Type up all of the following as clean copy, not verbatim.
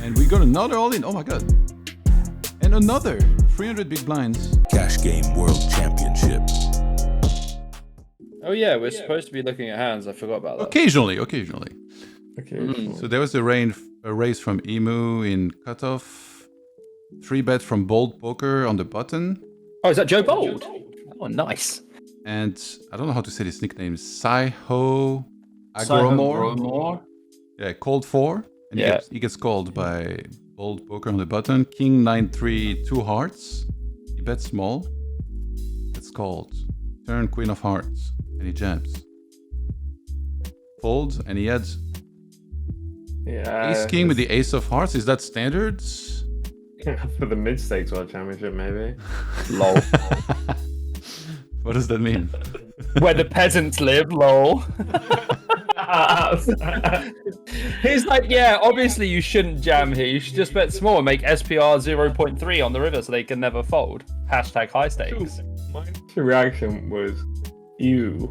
And we got another all-in. Oh my god. And another 300 big blinds. Cash Game World Championship. Oh yeah, we're supposed to be looking at hands. I forgot about that. Occasionally. Okay. So there was a raise from Emu in cutoff. 3-bet from Bold Poker on the button. Oh, is that Joe Bold? Oh, nice. And I don't know how to say this nickname. Saiho Agromore. Yeah, called 4. And he gets called by Bold Poker on the button. King 9-3, 2 hearts. He bets small. It's called. Turn Queen of Hearts. And he jams. Folds, and he adds Ace King with the Ace of Hearts. Is that standard? For the mid-stakes World Championship, maybe. Lol. What does that mean? Where the peasants live, lol. He's like, yeah, obviously you shouldn't jam here. You should just bet small and make SPR 0.3 on the river so they can never fold. Hashtag high stakes. My initial reaction was, ew.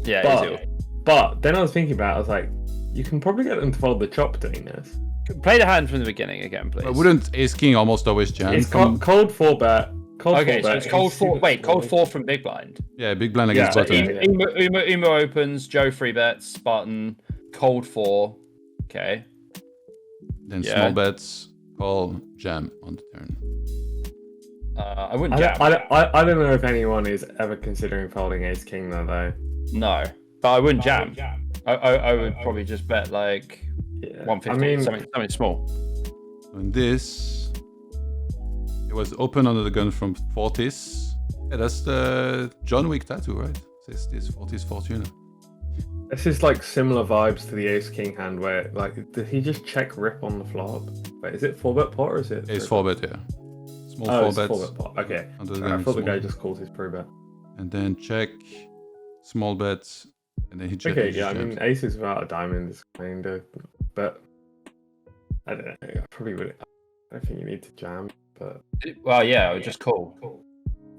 Yeah, but then I was thinking about it, I was like, you can probably get them to fold the chop doing this. Play the hand from the beginning again, please. But wouldn't Ace King almost always jam? It's cold 4-bet. Okay, so it's cold 4. Wait, cold 4 from big blind. Yeah, big blind against button. Umo opens, Joe 3-bets, button, cold 4. Okay. Then small bets, call, jam on the turn. I wouldn't jam. I don't know if anyone is ever considering folding Ace King though. No, but I wouldn't jam. I would probably just bet like 150, something small. In this, it was open under the gun from Fortis. Yeah, that's the John Wick tattoo, right? Says this Fortis Fortuna. This is like similar vibes to the Ace King hand where, like, did he just check rip on the flop? Wait, is it 4-bet pot or is it? It's 4-bet, yeah. Small 4-bets. 4-bet pot. Okay. I thought the guy just calls his pre-bet. And then check, small bets, and then he checks. Okay, yeah, I mean, aces without a diamond is kind of, but I don't know. I probably would. I don't think you need to jam, but. Well, yeah, I would just call.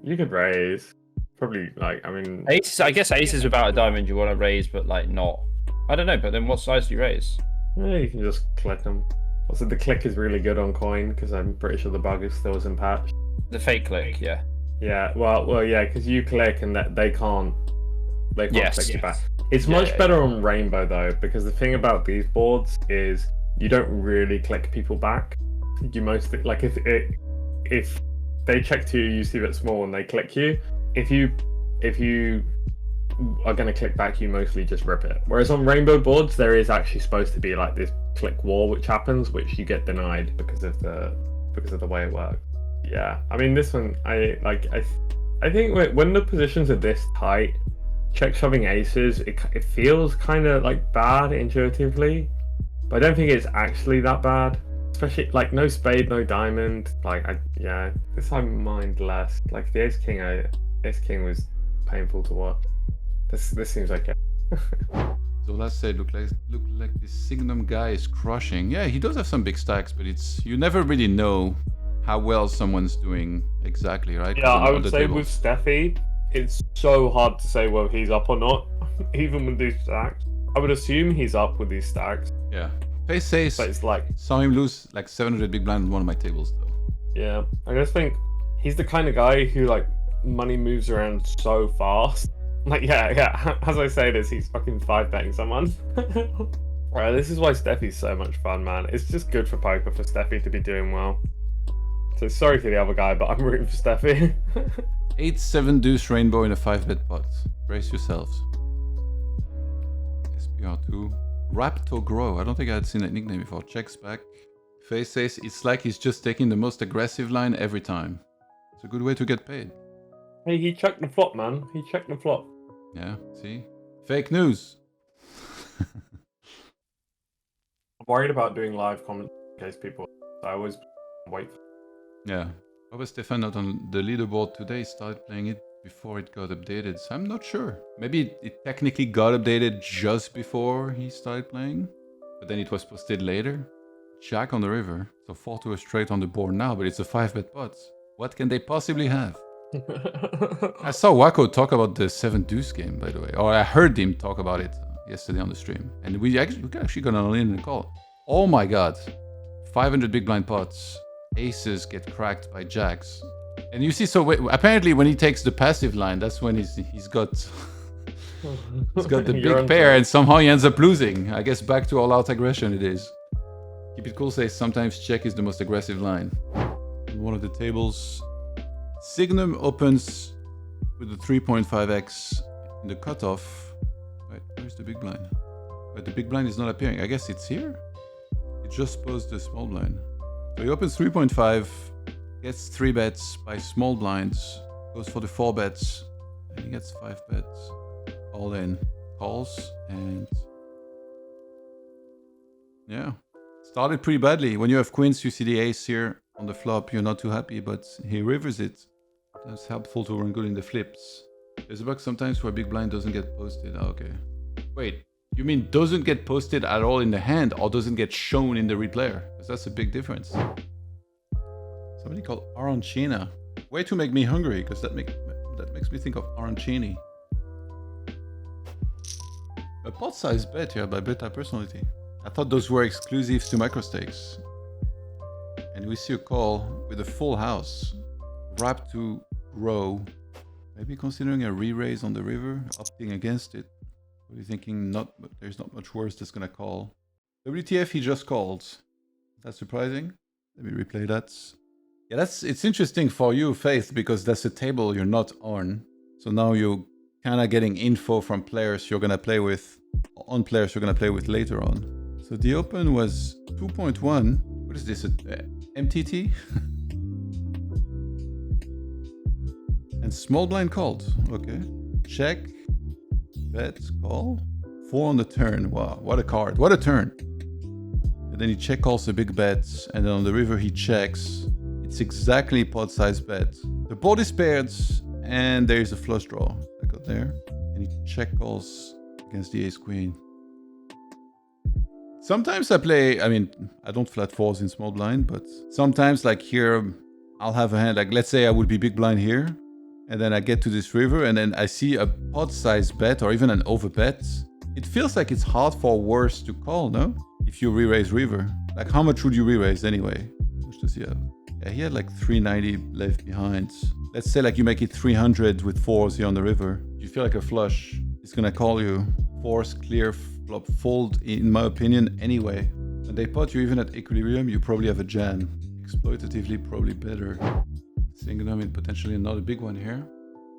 You could raise. Probably, like, I mean... Aces, I guess aces without a diamond you want to raise, but, like, not... I don't know, but then what size do you raise? Yeah, you can just click them. Also, the click is really good on coin, because I'm pretty sure the bug is still in patch. The fake click, yeah. Yeah, well, yeah, because you click and that they can't click you back. It's much better on Rainbow, though, because the thing about these boards is you don't really click people back. You mostly... Like, if they check to you see that small, and they click you, if you are going to click back, you mostly just rip it. Whereas on Rainbow boards, there is actually supposed to be like this click wall which happens, which you get denied because of the way it works. Yeah, I mean this one, I think when the positions are this tight, check shoving aces, it feels kind of like bad intuitively, but I don't think it's actually that bad. Especially like no spade, no diamond. Like this I mind less. Like the Ace King was painful to watch. This seems like it. So let's say look like this Signum guy is crushing. Yeah, he does have some big stacks, but you never really know how well someone's doing exactly, right? Yeah, I would say with Steffi, it's so hard to say whether he's up or not, even with these stacks. I would assume he's up with these stacks. Yeah. Face says, but it's like saw him lose like 700 big blind on one of my tables though. Yeah, I just think he's the kind of guy who like money moves around so fast. Like yeah. As I say this, he's fucking 5-betting someone. Right, this is why Steffi's so much fun, man. It's just good for poker for Steffi to be doing well. So sorry for the other guy, but I'm rooting for Steffi. 8-7 deuce rainbow in a 5-bet pot. Brace yourselves. SPR2. Raptor Grow. I don't think I had seen that nickname before. Checks back. Face says it's like he's just taking the most aggressive line every time. It's a good way to get paid. Hey, he checked the flop, man. He checked the flop. Yeah, see? Fake news. I'm worried about doing live comments in case people... I always wait. Yeah. Why was Stefan not on the leaderboard today? He started playing it before it got updated, so I'm not sure. Maybe it technically got updated just before he started playing, but then it was posted later. Jack on the river, so 4-2 straight on the board now, but it's a 5-bet pot. What can they possibly have? I saw Wako talk about the 7-deuce game, by the way, or I heard him talk about it yesterday on the stream, and we actually got an all-in call. Oh my god, 500 big blind pots, aces get cracked by jacks. And you see, so apparently when he takes the passive line, that's when he's got he's got the big pair, and somehow he ends up losing. I guess back to all-out aggression it is. Keep It Cool says sometimes check is the most aggressive line. On one of the tables, Signum opens with the 3.5x in the cutoff. Wait, where's the big blind? But the big blind is not appearing. I guess it's here? It just posed the small blind. So he opens 3.5, gets 3 bets by small blinds, goes for the 4 bets, and he gets 5 bets. All in. Calls, and yeah. Started pretty badly. When you have queens, you see the ace here on the flop. You're not too happy, but he rivers it. That's helpful to run good in the flips. There's a bug sometimes where big blind doesn't get posted. Oh, okay. Wait, you mean doesn't get posted at all in the hand, or doesn't get shown in the replayer? Because that's a big difference. Somebody called arancina. Way to make me hungry, because that makes me think of arancini. A pot size bet here by Beta Personality. I thought those were exclusives to microstakes. And we see a call with a full house. Wrapped to row. Maybe considering a re-raise on the river, opting against it. What are you thinking? There's not much worse that's gonna call. WTF, he just called. Is that surprising? Let me replay that. Yeah, it's interesting for you, Faith, because that's a table you're not on. So now you're kind of getting info from players you're gonna play with, on players you're gonna play with later on. So the open was 2.1. What is this? MTT? And small blind called. Okay. Check. Bet. Call. 4 on the turn. Wow. What a card. What a turn. And then he check calls a big bet. And then on the river he checks. It's exactly pot size bet. The board is paired. And there is a flush draw. I got there. And he check calls against the ace queen. Sometimes I don't flat fours in small blind, but sometimes like here, I'll have a hand, like let's say I would be big blind here, and then I get to this river, and then I see a pot size bet or even an over bet. It feels like it's hard for worse to call, no? If you re-raise river. Like how much would you re-raise anyway? Which does he have? Yeah, he had like 390 left behind. Let's say like you make it 300 with 4s here on the river. You feel like a flush. It's gonna call you. 4s clear flop fold, in my opinion, anyway. When they pot you even at equilibrium, you probably have a jam. Exploitatively, probably better. Signum in potentially another big one here.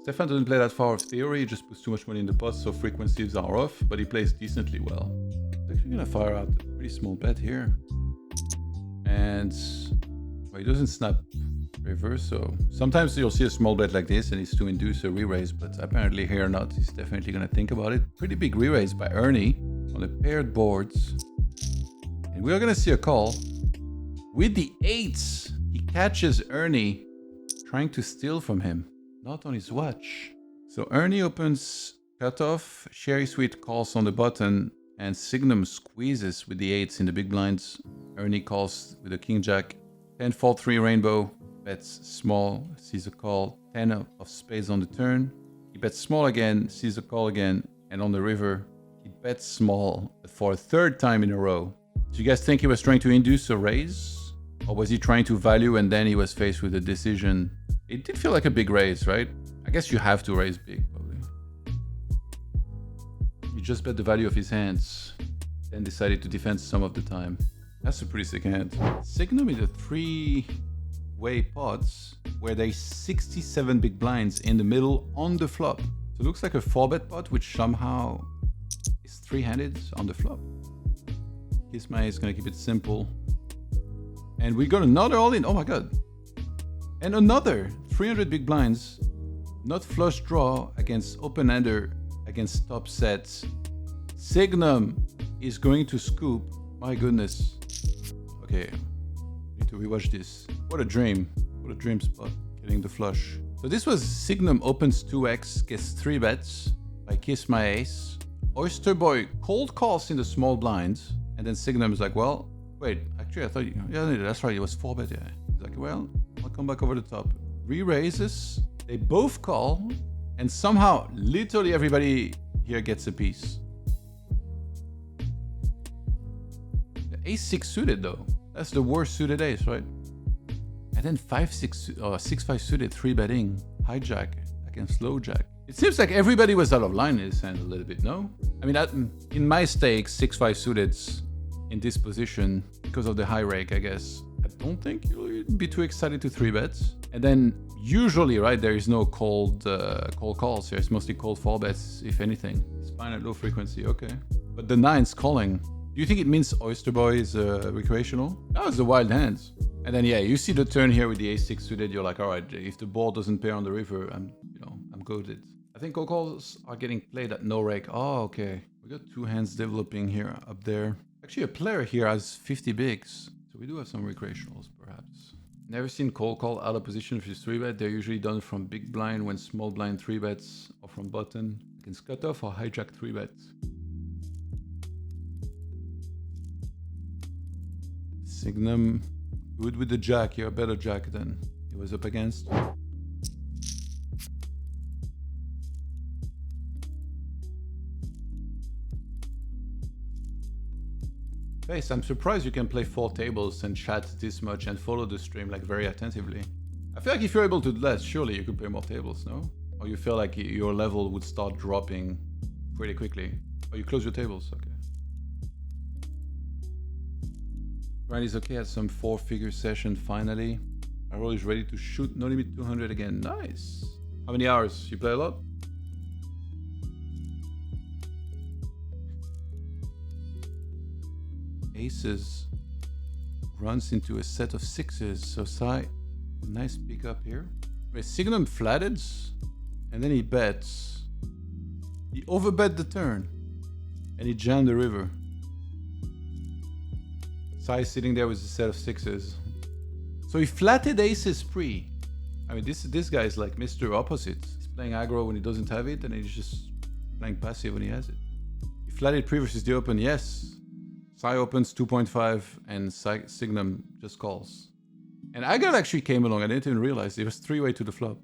Stefan doesn't play that far of theory, he just puts too much money in the pot, so frequencies are off, but he plays decently well. He's actually gonna fire out a pretty small bet here. And well, he doesn't snap river, so sometimes you'll see a small bet like this and he's to induce a re-raise, but apparently here not. He's definitely gonna think about it. Pretty big re-raise by Ernie on the paired boards. And we are gonna see a call. With the 8s, he catches Ernie trying to steal from him. Not on his watch. So Ernie opens cutoff, Sherry Sweet calls on the button, and Signum squeezes with the 8s in the big blinds. Ernie calls with a king jack. 10-4-3 rainbow. Bets small, sees a call, 10 of spades on the turn. He bets small again, sees a call again, and on the river, he bets small for a 3rd time in a row. Do you guys think he was trying to induce a raise? Or was he trying to value and then he was faced with a decision? It did feel like a big raise, right? I guess you have to raise big, probably. He just bet the value of his hands, then decided to defend some of the time. That's a pretty sick hand. Signum is a 3-way pots where there's 67 big blinds in the middle on the flop. So it looks like a 4-bet pot, which somehow is 3-handed on the flop. Kismai is gonna keep it simple. And we got another all-in, oh my god. And another 300 big blinds, not flush draw against open-ender, against top sets. Signum is going to scoop, my goodness. Okay, need to rewatch this. What a dream spot, getting the flush. So this was Signum opens 2x, gets 3 bets by Kiss My Ace. Oyster Boy cold calls in the small blinds, and then Signum is like, well, wait, actually I thought yeah, that's right, it was 4-bet, yeah. He's like, well, I'll come back over the top. Re-raises, they both call, and somehow literally everybody here gets a piece. The ace 6 suited though. That's the worst suited ace, right? And then 5-6 or 6-5 suited 3-betting hijack against low jack. It seems like everybody was out of line in this hand a little bit, no? I mean, in my stakes, 6-5 suiteds in this position because of the high rake, I guess. I don't think you'll be too excited to 3-bets. And then usually, right, there is no cold calls here. It's mostly cold 4-bets, if anything. It's fine at low frequency, okay. But the 9's calling. Do you think it means Oyster Boy is recreational? That was the wild hands. And then, yeah, you see the turn here with the ace-6 suited. You're like, all right, if the board doesn't pair on the river, I'm goated. I think cold calls are getting played at no rake. Oh, okay. We got 2 hands developing here, up there. Actually, a player here has 50 bigs. So we do have some recreationals, perhaps. Never seen cold call out of position for 3-bet. They're usually done from big blind when small blind 3-bets or from button. Against cutoff or hijack 3-bets. SIGNUM, good with the jack. You're a better jack than he was up against. Face, I'm surprised you can play 4 tables and chat this much and follow the stream like very attentively. I feel like if you're able to do that, surely you could play more tables, no? Or you feel like your level would start dropping pretty quickly. Or you close your tables, okay. Randy's okay at some 4-figure session finally. Arrow is ready to shoot, no limit 200 again, nice. How many hours? You play a lot? Aces runs into a set of 6s, so nice pick up here. Wait, SIGNUM flatted, and then he bets. He overbet the turn, and he jammed the river. Sai sitting there with a set of 6s. So he flatted aces pre. I mean, this guy is like Mr. Opposite. He's playing aggro when he doesn't have it, and he's just playing passive when he has it. He flatted pre versus the open, yes. Sai opens 2.5 and SIGNUM just calls. And Agar actually came along. I didn't even realize it was 3-way to the flop.